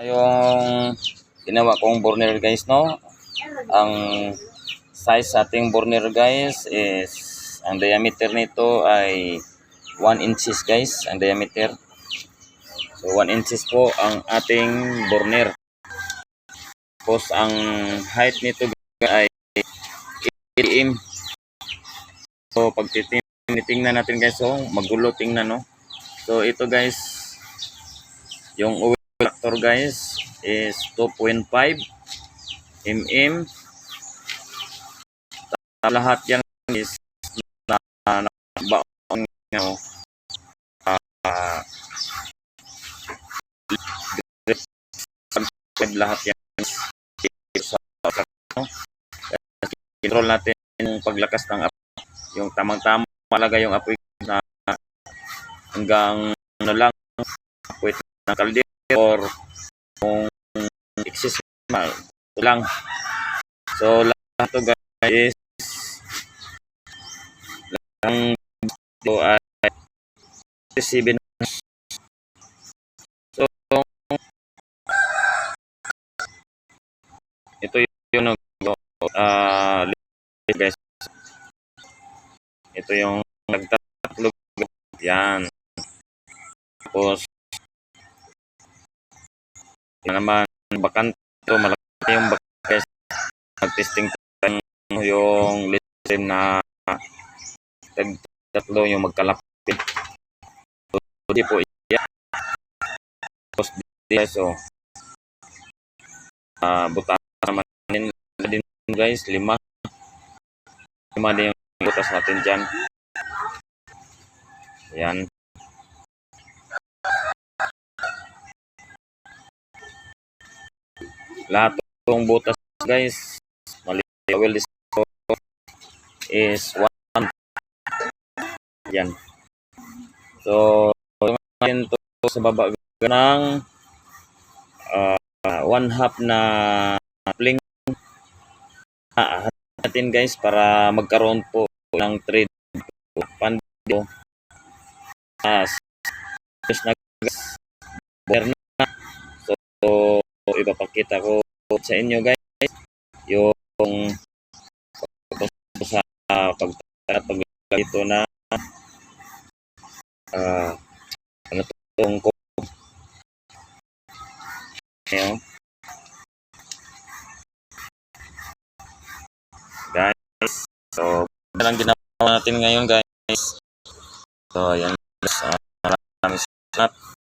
Yung ginawa kong burner guys, no? Ang size sa ating burner guys is, ang diameter nito ay 1 inches guys, ang diameter. So 1 inches po ang ating burner. Tapos ang height nito ay 8 mm. So pag titingnan natin guys, so magulo tingnan, no? So ito guys, yung oil factor guys is 2.5 mm. Lahat yan is baon nyo. Lahat yan sa control natin yung paglakas ng apoy, yung tamang-tama talaga yung apoy na hanggang ano lang, apoy ng kaldero or kung excess lang. So lahat to guys lang ito ay 7. So ito yung guys, ito yung nagtatlog yan. Tapos yan naman bakante, malaki yung bakante. Mag-testing yung listem na tatlo yung magkalapit. Hindi po iya. Tapos so butas naman din guys, 5 din yung butas natin dyan. Yan. Lahat ng butas guys, mali oil is 1. Yan. So ngayon to sa baba ng 1/2 na fling natin guys para magkaroon po ng trade pando na. So ipapakita ko sa inyo guys yung sa pagtatag ito na ano tong guys. So ano lang ginawa natin ngayon guys. So ayan guys, maraming salamat.